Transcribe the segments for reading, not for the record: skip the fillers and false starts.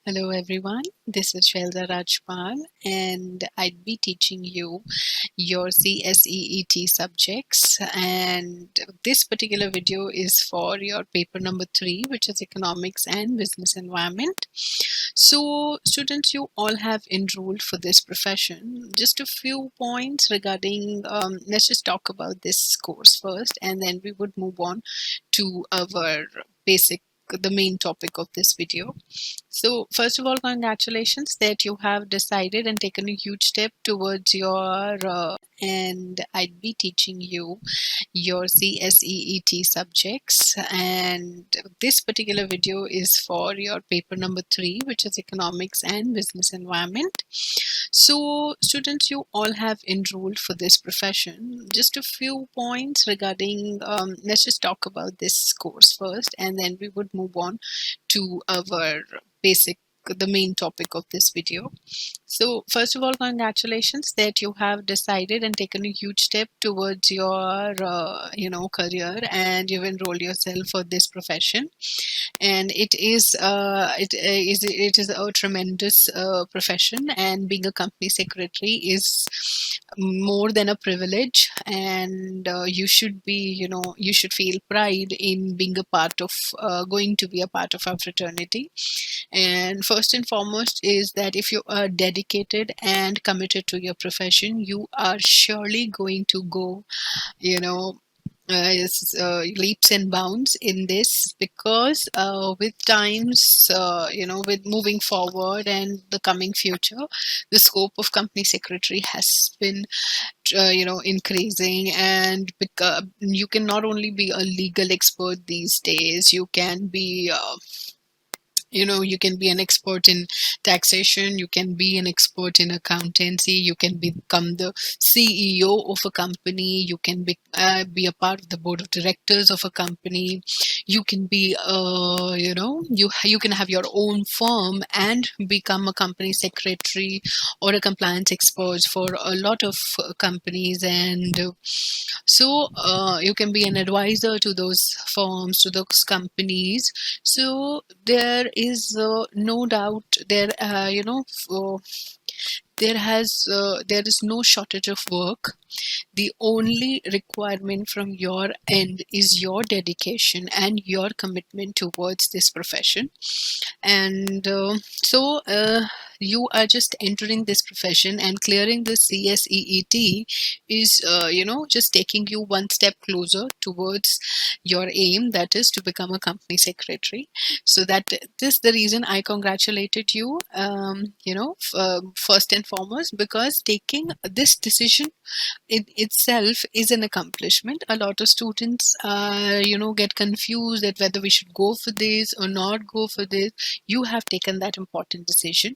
Hello everyone, this is Shelza Rajpal and I'd be teaching you your CSEET subjects, and this particular video is for your paper number 3, which is Economics and Business Environment. So students, you all have enrolled for this profession. Just a few points regarding, let's just talk about this course first and then we would move on to our basic the main topic of this video. So, first of all, congratulations that you have decided and taken a huge step towards your and I'd be teaching you your CSEET subjects, and this particular video is for your paper number 3, which is Economics and Business Environment. So students, you all have enrolled for this profession. Just a few points regarding, let's just talk about this course first and then we would move on to our basic the main topic of this video. So first of all, congratulations that you have decided and taken a huge step towards your career, and you've enrolled yourself for this profession. And it is a tremendous profession, and being a company secretary is more than a privilege, and you should feel pride in being a part of going to be a part of our fraternity. And first and foremost is that if you are dedicated and committed to your profession, you are surely going to go, you know, leaps and bounds in this, because with times, with moving forward and the coming future, the scope of company secretary has been increasing, and you can not only be a legal expert these days, you can be you can be an expert in taxation, you can be an expert in accountancy, you can become the CEO of a company, you can be a part of the board of directors of a company, you can be you can have your own firm and become a company secretary or a compliance expert for a lot of companies. And you can be an advisor to those firms, to those companies. So there is no doubt there is no shortage of work. The only requirement from your end is your dedication and your commitment towards this profession. And you are just entering this profession, and clearing the CSEET is just taking you one step closer towards your aim, that is to become a company secretary. So that this the reason I congratulated you, first and foremost, because taking this decision it itself is an accomplishment. A lot of students get confused that whether we should go for this or not go for this. You have taken that important decision.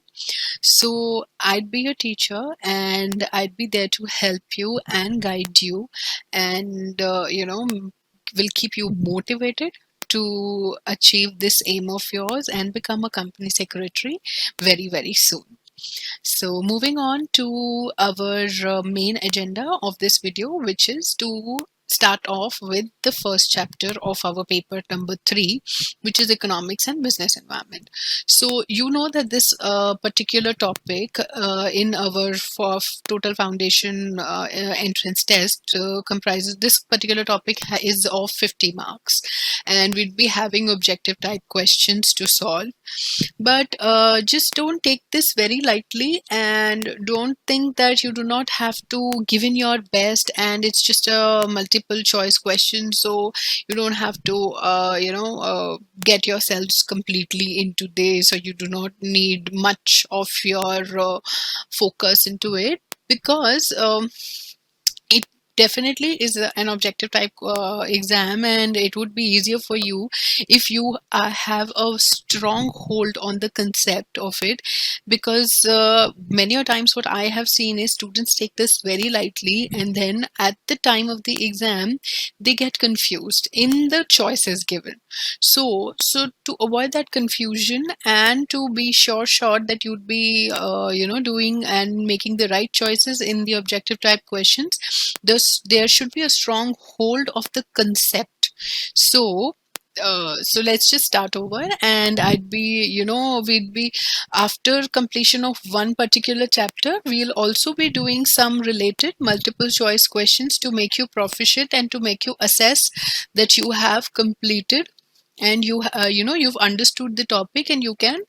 So I'd be your teacher and I'd be there to help you and guide you, and will keep you motivated to achieve this aim of yours and become a company secretary very, very soon. So moving on to our main agenda of this video, which is to start off with the first chapter of our paper number 3, which is Economics and Business Environment. So you know that this particular topic in our total foundation entrance test comprises, this particular topic is of 50 marks, and we'd be having objective type questions to solve. But just don't take this very lightly, and don't think that you do not have to give in your best and it's just a multiple choice question, so you don't have to get yourselves completely into this, or you do not need much of your focus into it, because it definitely is an objective type exam, and it would be easier for you if you have a strong hold on the concept of it. Because many a times what I have seen is students take this very lightly, and then at the time of the exam they get confused in the choices given. So to avoid that confusion and to be sure that you'd be doing and making the right choices in the objective type questions, there should be a strong hold of the concept. So So let's just start over, and we'd be, after completion of one particular chapter, we'll also be doing some related multiple choice questions to make you proficient and to make you assess that you have completed and you've understood the topic, and you can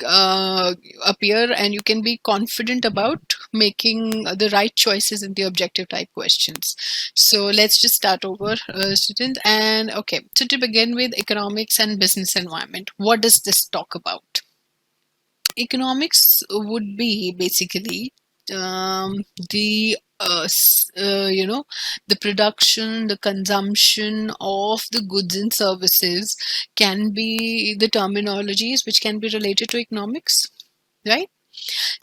uh, appear and you can be confident about making the right choices in the objective type questions. So let's just start over, students. And okay, so to begin with, economics and business environment. What does this talk about? Economics would be basically the the production, the consumption of the goods and services can be the terminologies which can be related to economics, right?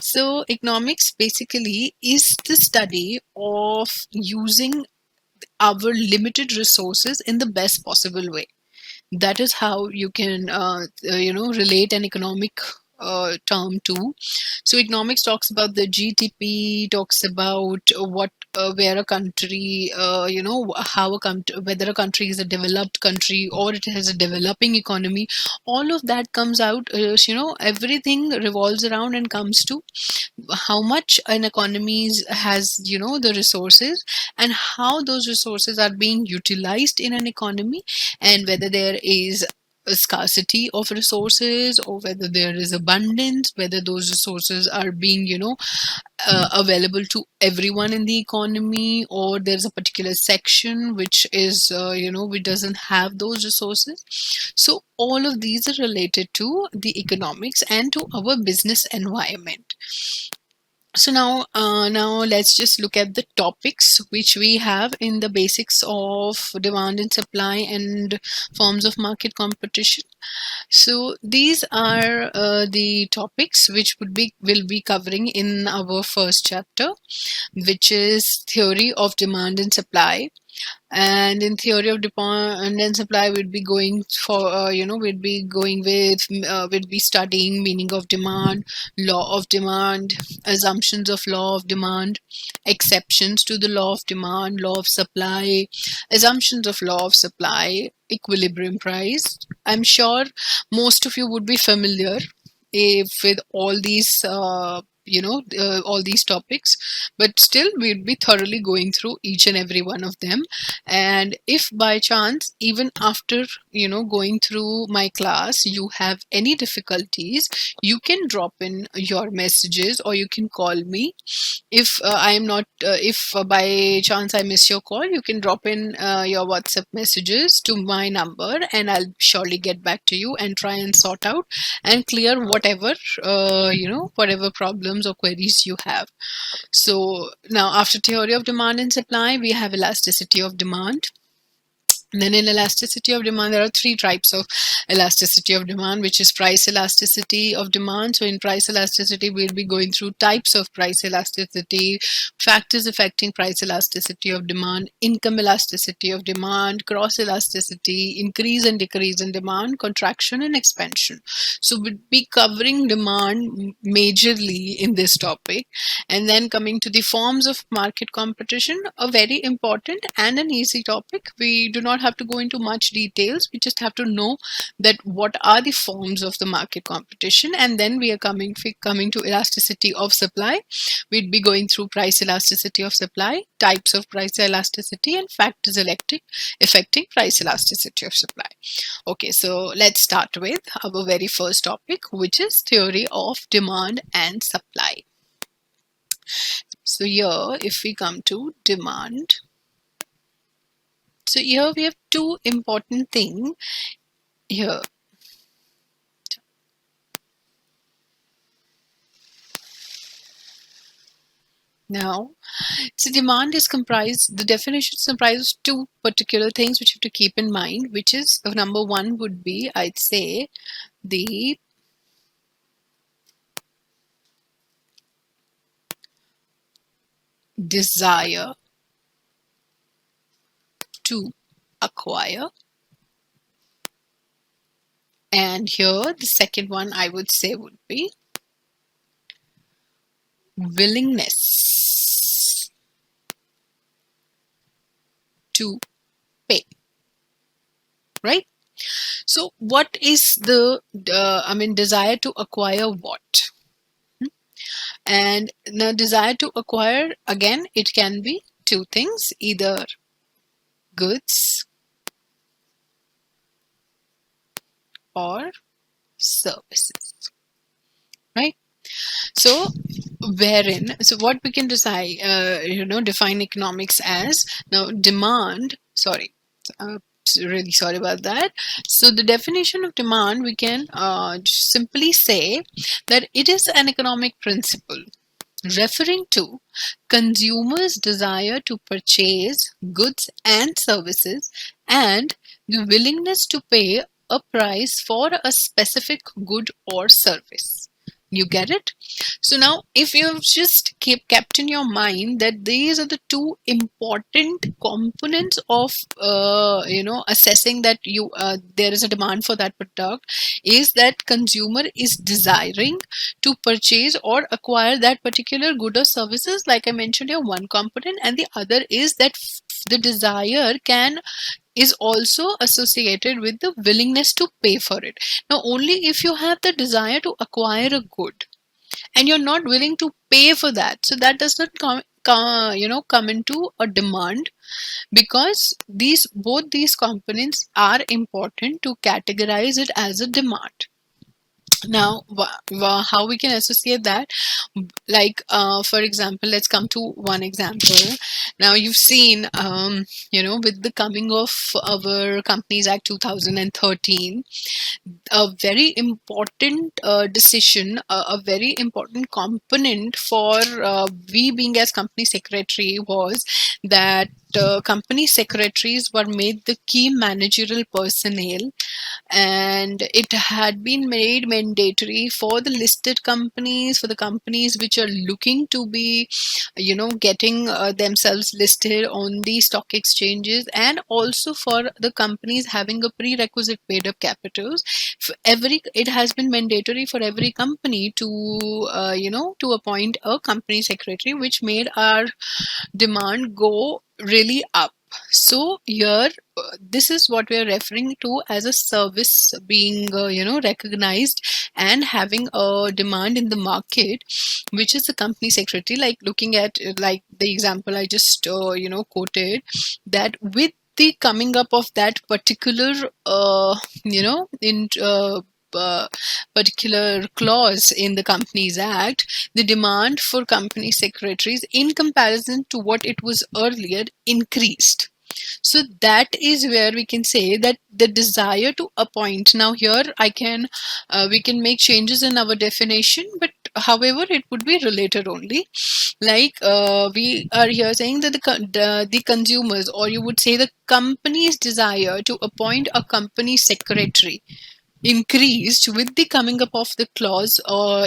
So economics basically is the study of using our limited resources in the best possible way. That is how you can relate an economic term to. So economics talks about the GDP, talks about what where a country how a country, whether a country is a developed country or it has a developing economy. All of that comes out, everything revolves around and comes to how much an economy has, the resources, and how those resources are being utilized in an economy, and whether there is a scarcity of resources or whether there is abundance, whether those resources are being, available to everyone in the economy, or there's a particular section which is, which doesn't have those resources. So all of these are related to the economics and to our business environment. So now let's just look at the topics which we have in the basics of demand and supply and forms of market competition. So these are the topics which will be covering in our first chapter, which is theory of demand and supply. And in theory of demand and supply, we'd be going for, we'd be going with, we'd be studying meaning of demand, law of demand, assumptions of law of demand, exceptions to the law of demand, law of supply, assumptions of law of supply, equilibrium price. I'm sure most of you would be familiar if with all these all these topics, but still we'd be thoroughly going through each and every one of them. And if by chance, even after going through my class, you have any difficulties, you can drop in your messages or you can call me. If I am not if by chance I miss your call, you can drop in your WhatsApp messages to my number, and I'll surely get back to you and try and sort out and clear whatever whatever problems or queries you have. So now, after theory of demand and supply, we have elasticity of demand. And then in elasticity of demand, there are three types of elasticity of demand, which is price elasticity of demand. So in price elasticity, we'll be going through types of price elasticity, factors affecting price elasticity of demand, income elasticity of demand, cross elasticity, increase and decrease in demand, contraction and expansion. So we'll be covering demand majorly in this topic. And then coming to the forms of market competition, a very important and an easy topic. We do not have to go into much details. We just have to know that what are the forms of the market competition, and then we are coming to elasticity of supply. We'd be going through price elasticity of supply, types of price elasticity, and factors affecting price elasticity of supply. Okay, so let's start with our very first topic, which is theory of demand and supply. So here, if we come to demand, so here we have two important things here. Now, so demand is comprised, the definition is comprised of two particular things which you have to keep in mind, which is number one would be, I'd say, the desire to acquire. And here, the second one I would say would be willingness to pay, right? So what is the desire to acquire what? And the desire to acquire, again, it can be two things, either goods or services, right? So so what we can decide, define economics as, now demand, sorry, uh, really sorry about that. So the definition of demand, we can simply say that it is an economic principle referring to consumers' desire to purchase goods and services and the willingness to pay a price for a specific good or service. You get it? So now, if you've just kept in your mind that these are the two important components of, assessing that there is a demand for that product, is that consumer is desiring to purchase or acquire that particular good or services, like I mentioned here, one component, and the other is that the desire can is also associated with the willingness to pay for it. Now, only if you have the desire to acquire a good and you're not willing to pay for that, so that does not come into a demand, because both these components are important to categorize it as a demand. Now, how we can associate that, like, for example, let's come to one example. Now, you've seen, with the coming of our Companies Act 2013, a very important decision, a very important component for we being as company secretary, was that company secretaries were made the key managerial personnel, and it had been made mandatory for the listed companies, for the companies which are looking to be, getting themselves listed on the stock exchanges, and also for the companies having a prerequisite paid up capitals. It has been mandatory for every company to appoint a company secretary, which made our demand go really up. So here, this is what we are referring to as a service being, recognized and having a demand in the market, which is the company secretary. Like, looking at, like the example I just quoted, that with the coming up of that particular in particular clause in the Companies Act, the demand for company secretaries in comparison to what it was earlier increased. So that is where we can say that the desire to appoint, now here we can make changes in our definition, but however it would be related only. Like, we are here saying that the consumers, or you would say the company's desire to appoint a company secretary, increased with the coming up of the clause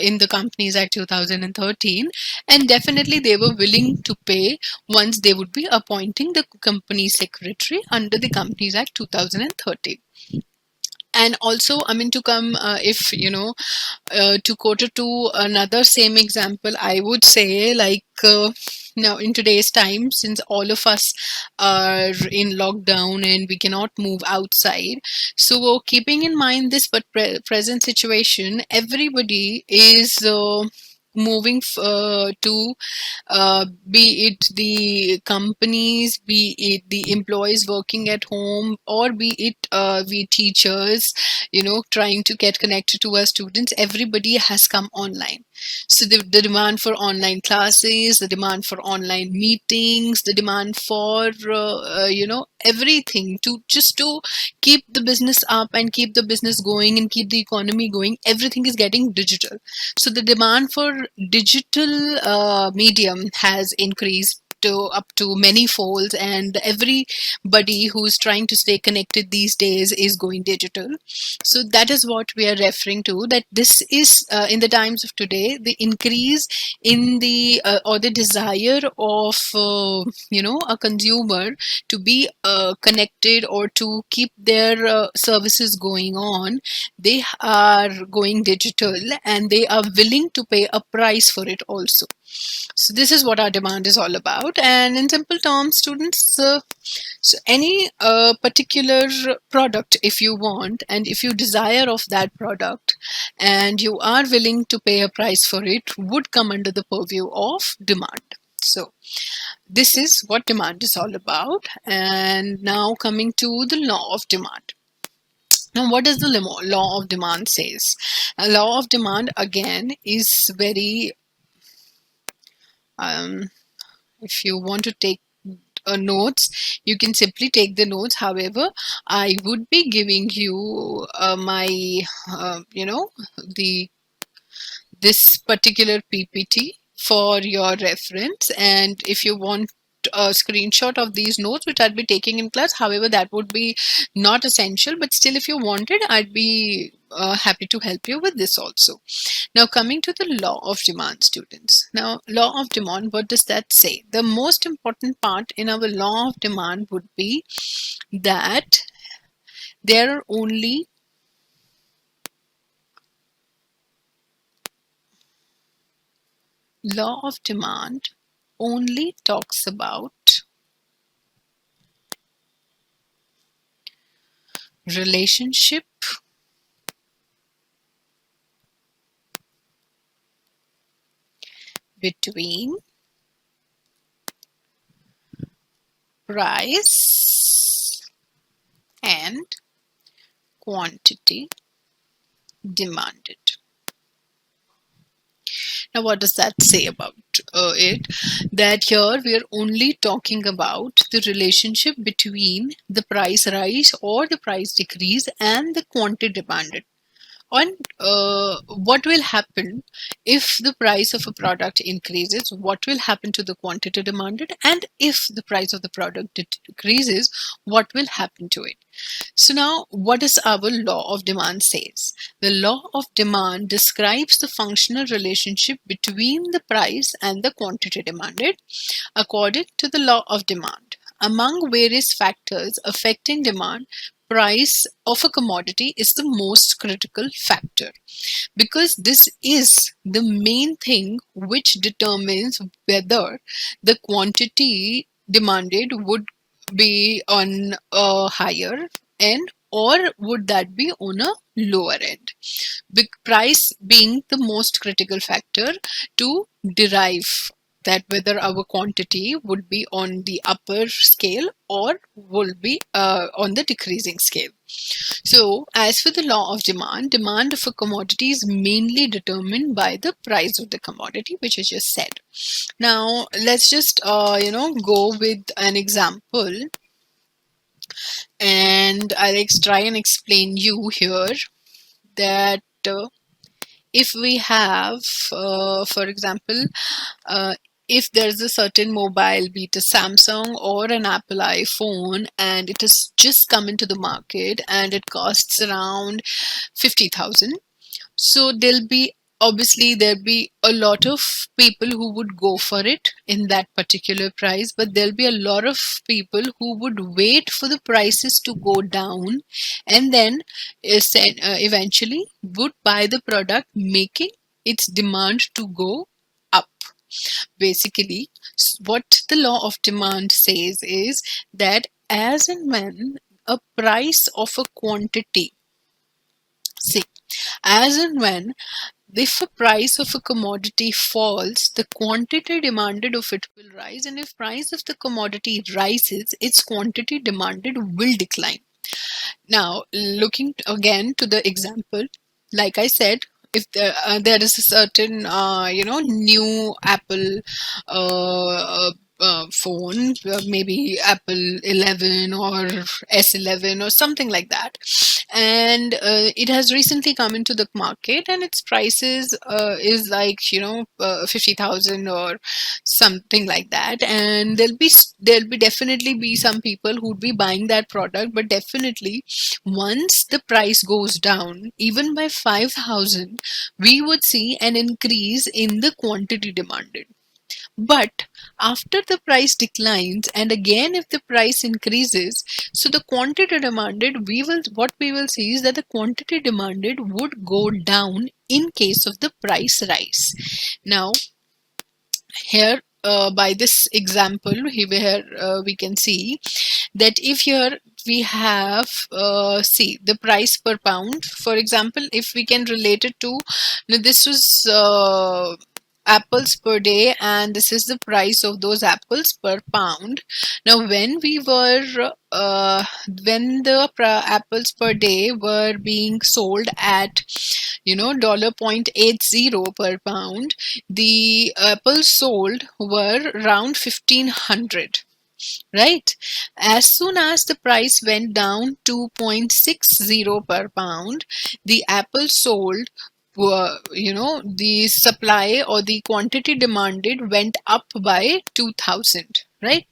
in the Companies Act 2013, and definitely they were willing to pay once they would be appointing the company secretary under the Companies Act 2013. And also, I mean, to come, if to quote it to another same example, I would say, like, now in today's time, since all of us are in lockdown and we cannot move outside, so keeping in mind this but present situation, everybody is moving to be it the companies, be it the employees working at home, or be it we teachers, trying to get connected to our students, everybody has come online. So the demand for online classes, the demand for online meetings, the demand for everything to just to keep the business up and keep the business going and keep the economy going, everything is getting digital. So the demand for digital medium has increased to up to many folds, and everybody who's trying to stay connected these days is going digital. So that is what we are referring to, that this is in the times of today, the increase in the or the desire of a consumer to be connected or to keep their services going on. They are going digital and they are willing to pay a price for it also. So this is what our demand is all about. And in simple terms, students, so any particular product, if you want, and if you desire of that product, and you are willing to pay a price for it, would come under the purview of demand. So this is what demand is all about. And now coming to the law of demand. Now, what does the law of demand says? A law of demand again is very if you want to take notes, you can simply take the notes. However, I would be giving you my the this particular PPT for your reference, and if you want a screenshot of these notes which I'd be taking in class, however, that would be not essential, but still, if you wanted, I'd be happy to help you with this also. Now, coming to the law of demand, students. Now, law of demand, what does that say? The most important part in our law of demand would be that there are only law of demand only talks about relationship between price and quantity demanded. Now, what does that say about it? That here we are only talking about the relationship between the price rise or the price decrease and the quantity demanded. On what will happen if the price of a product increases, what will happen to the quantity demanded, and if the price of the product decreases, what will happen to it. So now, what does our law of demand says? The law of demand describes the functional relationship between the price and the quantity demanded according to the law of demand. Among various factors affecting demand, price of a commodity is the most critical factor, because this is the main thing which determines whether the quantity demanded would be on a higher end or would that be on a lower end. Big price being the most critical factor to derive that whether our quantity would be on the upper scale or will be on the decreasing scale. So, as for the law of demand, demand of a commodity is mainly determined by the price of the commodity, which I just said. Now, let's just go with an example, and I'll try and explain you here that if we have, for example, uh, if there's a certain mobile, be it a Samsung or an Apple iPhone, and it has just come into the market and it costs around 50,000. So there'll be a lot of people who would go for it in that particular price, but there'll be a lot of people who would wait for the prices to go down and then eventually would buy the product, making its demand to go up. Basically, what the law of demand says is that as and when a price of a quantity, see, as and when if a price of a commodity falls, the quantity demanded of it will rise, and if price of the commodity rises, its quantity demanded will decline. Now, looking again to the example, like I said, if there is a certain new Apple phone, maybe Apple 11 or S11 or something like that, and it has recently come into the market, and its prices is like 50,000 or something like that, and there'll be definitely be some people who'd be buying that product, but definitely once the price goes down, even by 5,000, we would see an increase in the quantity demanded. But after the price declines, and again if the price increases, so the quantity demanded, what we will see is that the quantity demanded would go down in case of the price rise. Now, Here, by this example, where we can see that if here we have, see the price per pound, for example, if we can relate it to, now this was apples per day, and this is the price of those apples per pound. Now when we were when the apples per day were being sold at $0.80 per pound, the apples sold were around 1500, right? As soon as the price went down to 0.60 per pound, the apples sold were, the supply or the quantity demanded went up by 2000, right?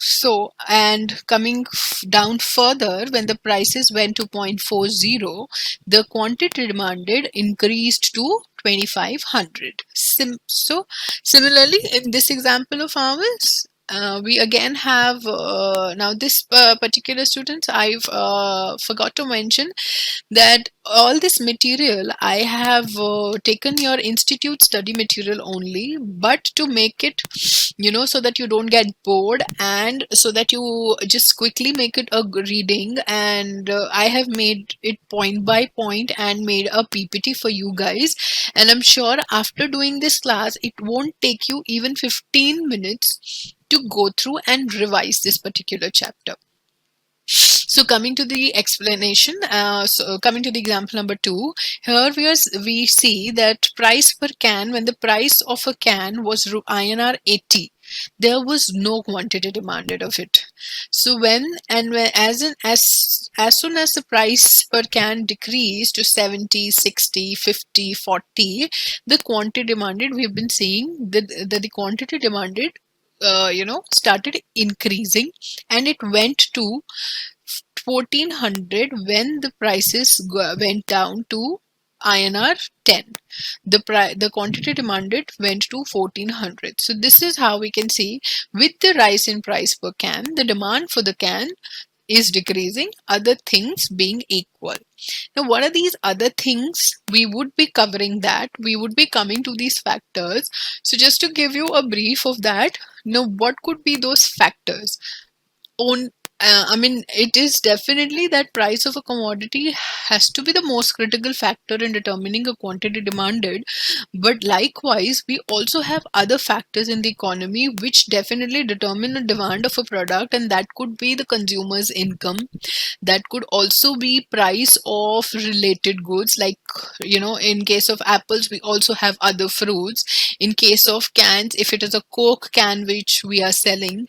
So, and coming down further, when the prices went to 0.40, the quantity demanded increased to 2500. So, similarly, in this example of ours, we again have now this particular students, I've forgot to mention that all this material I have taken your institute study material only, but to make it, so that you don't get bored and so that you just quickly make it a reading. And I have made it point by point and made a PPT for you guys. And I'm sure after doing this class, it won't take you even 15 minutes to go through and revise this particular chapter. So coming to the explanation, so coming to the example number 2, here we see that price per can, when the price of a can was INR 80, there was no quantity demanded of it. So as soon as the price per can decreased to 70, 60, 50, 40, the quantity demanded, we've been seeing that the quantity demanded started increasing, and it went to 1400 when the prices went down to INR 10. The quantity demanded went to 1400. So this is how we can see, with the rise in price per can, the demand for the can is decreasing, other things being equal. Now, what are these other things? We would be covering that. We would be coming to these factors. So just to give you a brief of that, now what could be those factors? On I mean, it is definitely that price of a commodity has to be the most critical factor in determining a quantity demanded. But likewise, we also have other factors in the economy which definitely determine the demand of a product, and that could be the consumer's income. That could also be price of related goods, like, in case of apples, we also have other fruits. In case of cans, if it is a Coke can which we are selling,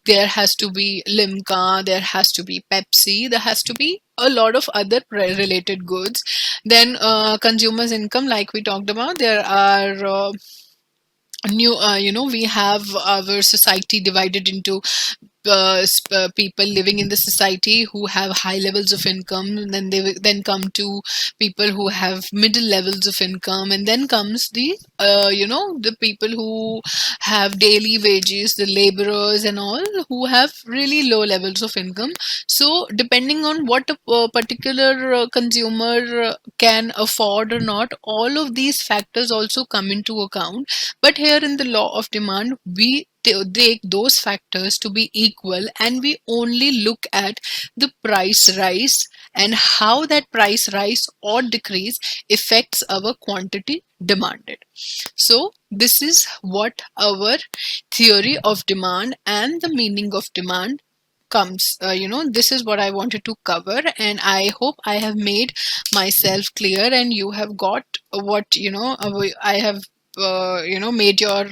there has to be Limca, there has to be Pepsi, there has to be a lot of other related goods. Then consumers income, like we talked about, there are we have our society divided into people living in the society who have high levels of income, and then they then come to people who have middle levels of income, and then comes the the people who have daily wages, the laborers and all, who have really low levels of income. So depending on what a particular consumer can afford or not, all of these factors also come into account. But here in the law of demand, we take those factors to be equal, and we only look at the price rise and how that price rise or decrease affects our quantity demanded. So this is what our theory of demand and the meaning of demand comes. This is what I wanted to cover, and I hope I have made myself clear and you have got what I have made your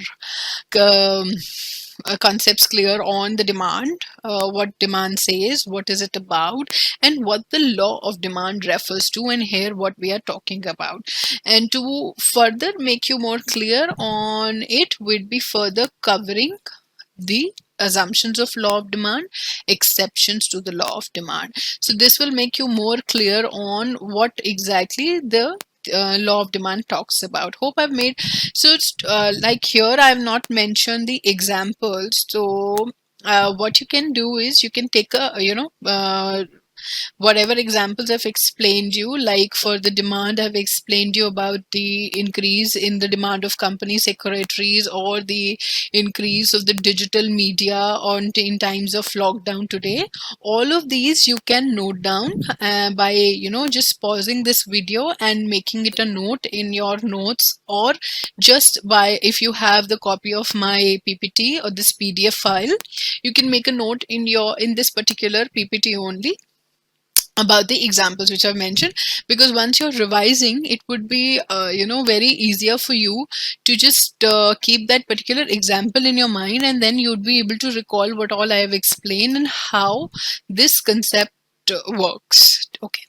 um, concepts clear on the demand, what demand says, what is it about, and what the law of demand refers to, and here what we are talking about. And to further make you more clear on it, we'd be further covering the assumptions of law of demand, exceptions to the law of demand. So this will make you more clear on what exactly the law of demand talks about. Hope I've made. So it's like here I have not mentioned the examples. So what you can do is you can take a whatever examples I've explained you, like for the demand, I've explained you about the increase in the demand of company secretaries or the increase of the digital media on in times of lockdown today. All of these you can note down by just pausing this video and making it a note in your notes, or just by, if you have the copy of my PPT or this PDF file, you can make a note in this particular PPT only about the examples which I've mentioned, because once you're revising, it would be very easier for you to just keep that particular example in your mind, and then you'd be able to recall what all I have explained and how this concept works. Okay.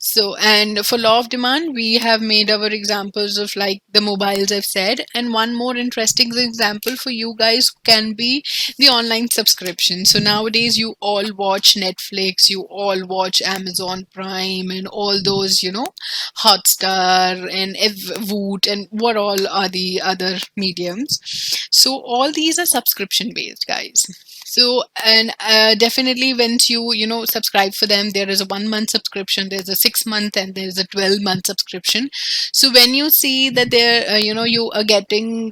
So, and for law of demand, we have made our examples of like the mobiles I've said. And one more interesting example for you guys can be the online subscription. So nowadays you all watch Netflix, you all watch Amazon Prime and all those, Hotstar and Voot and what all are the other mediums. So all these are subscription based, guys. So, and definitely once you subscribe for them, there is a 1 month subscription, there's a 6 month, and there's a 12 month subscription. So when you see that they're you are getting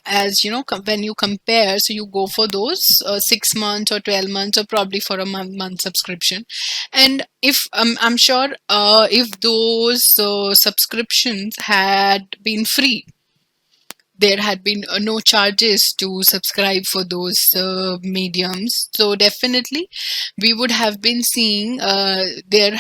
as when you compare, so you go for those 6 months or 12 months, or probably for a month subscription. And if I'm sure if those subscriptions had been free, there had been no charges to subscribe for those mediums, so definitely we would have been seeing the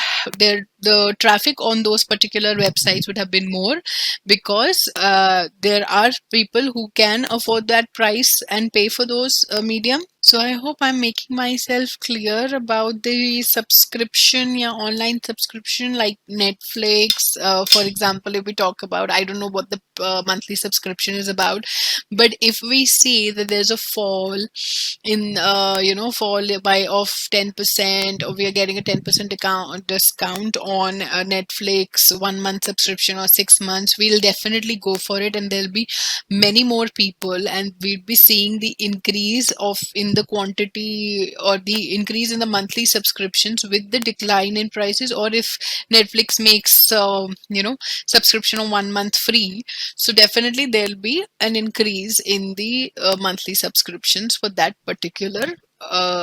traffic on those particular websites would have been more, because there are people who can afford that price and pay for those medium. So I hope I'm making myself clear about the subscription, yeah, online subscription like Netflix. For example, if we talk about, I don't know what the monthly subscription is about, but if we see that there's a fall in, fall by of 10%, or we are getting a 10% discount on Netflix 1 month subscription or 6 months, we'll definitely go for it, and there'll be many more people, and we'll be seeing the increase of in the quantity, or the increase in the monthly subscriptions with the decline in prices. Or if Netflix makes subscription on 1 month free, so definitely there'll be an increase in the monthly subscriptions for that particular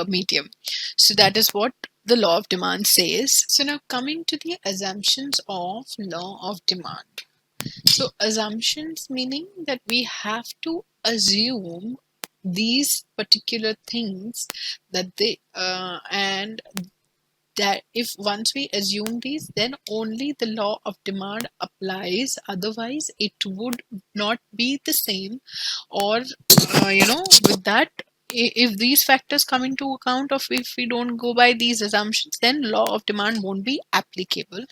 medium. So that is what the law of demand says. So now coming to the assumptions of law of demand. So assumptions meaning that we have to assume these particular things, that they and that if once we assume these, then only the law of demand applies, otherwise it would not be the same. Or with that, if these factors come into account, of if we don't go by these assumptions, then law of demand won't be applicable.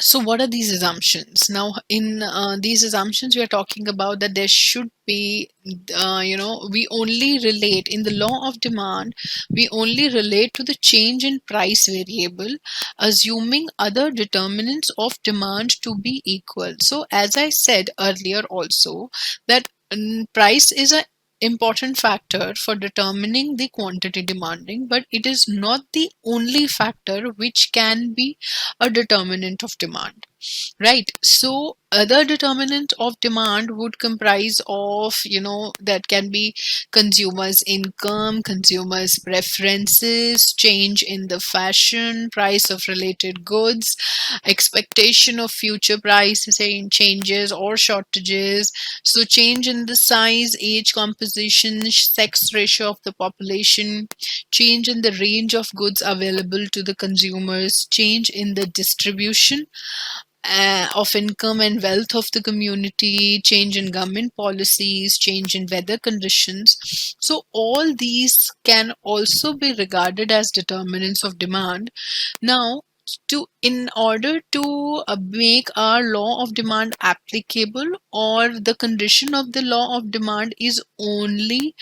So what are these assumptions? Now, in these assumptions, we are talking about that there should be, we only relate in the law of demand, we only relate to the change in price variable, assuming other determinants of demand to be equal. So as I said earlier also, that price is a important factor for determining the quantity demanding, but it is not the only factor which can be a determinant of demand, right? So other determinant of demand would comprise of, that can be consumers income, consumers preferences, change in the fashion, price of related goods, expectation of future prices changes or shortages, so change in the size, age composition, sex ratio of the population, change in the range of goods available to the consumers, change in the distribution of income and wealth of the community, change in government policies, change in weather conditions. So all these can also be regarded as determinants of demand. Now, in order to make our law of demand applicable, or the condition of the law of demand is only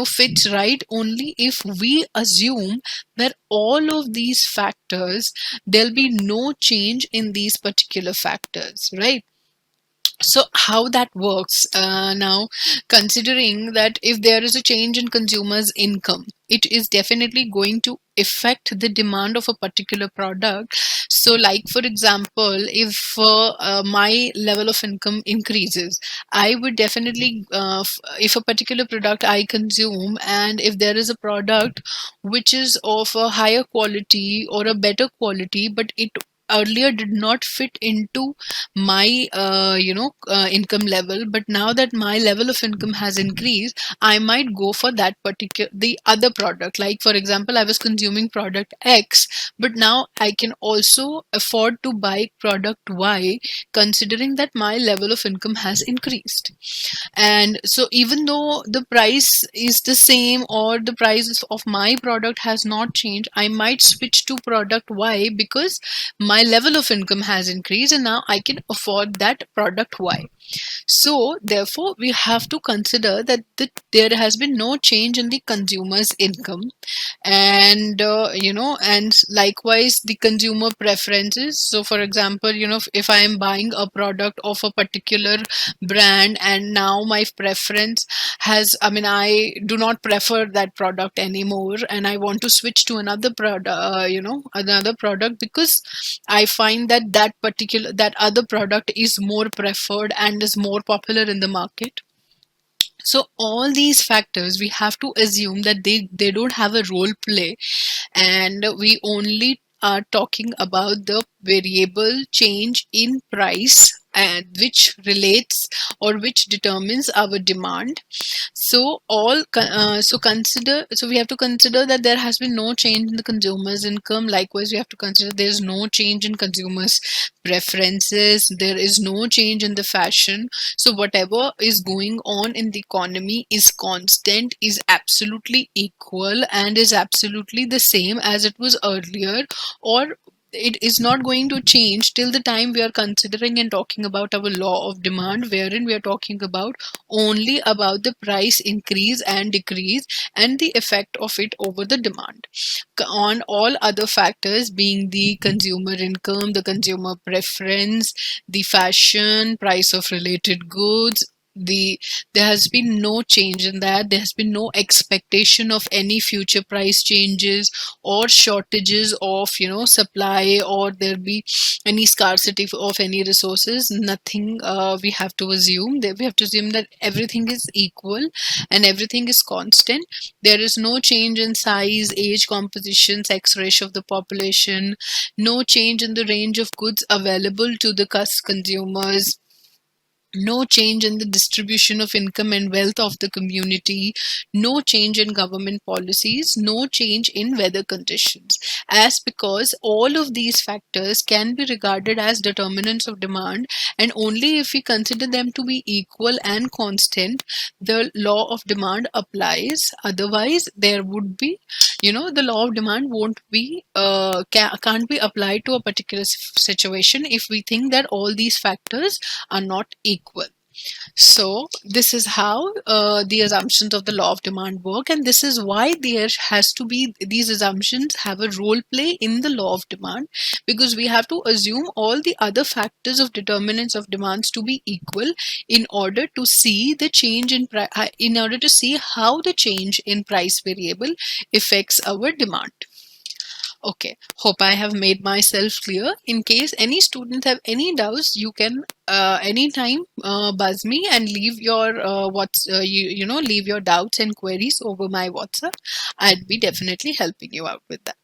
fits right only if we assume that all of these factors, there'll be no change in these particular factors, right? So how that works now, considering that if there is a change in consumers income, it is definitely going to affect the demand of a particular product. So like for example, if my level of income increases, I would definitely if a particular product I consume, and if there is a product which is of a higher quality or a better quality, but it earlier did not fit into my income level, but now that my level of income has increased, I might go for that particular the other product. Like for example, I was consuming product X, but now I can also afford to buy product Y, considering that my level of income has increased. And so even though the price is the same, or the price of my product has not changed, I might switch to product Y because my level of income has increased and now I can afford that product Y. So therefore we have to consider that there has been no change in the consumer's income, and and likewise the consumer preferences. So for example, if I am buying a product of a particular brand, and now my preference has, I mean, I do not prefer that product anymore and I want to switch to another product, another product, because I find that that other product is more preferred and is more popular in the market. So all these factors, we have to assume that they don't have a role play, and we only are talking about the variable change in price, and which relates or which determines our demand. So we have to consider that there has been no change in the consumer's income. Likewise, we have to consider there is no change in consumers' preferences. There is no change in the fashion. So whatever is going on in the economy is constant, is absolutely equal, and is absolutely the same as it was earlier, or it is not going to change till the time we are considering and talking about our law of demand, wherein we are talking about only about the price increase and decrease and the effect of it over the demand. On all other factors, being the consumer income, the consumer preference, the fashion, price of related goods, there has been no change in that. There has been no expectation of any future price changes or shortages of supply, or there be any scarcity of any resources. Nothing. We have to assume that we have to assume that everything is equal and everything is constant. There is no change in size, age composition, sex ratio of the population, no change in the range of goods available to the consumers, no change in the distribution of income and wealth of the community, no change in government policies, no change in weather conditions. As because all of these factors can be regarded as determinants of demand, and only if we consider them to be equal and constant, the law of demand applies. Otherwise, there would be, the law of demand won't be, can't be applied to a particular situation if we think that all these factors are not equal. So this is how the assumptions of the law of demand work, and this is why there has to be, these assumptions have a role play in the law of demand, because we have to assume all the other factors of determinants of demands to be equal in order to see the change in in order to see how the change in price variable affects our demand. Okay, hope I have made myself clear. In case any students have any doubts, you can anytime buzz me and leave your leave your doubts and queries over my WhatsApp. I'd be definitely helping you out with that.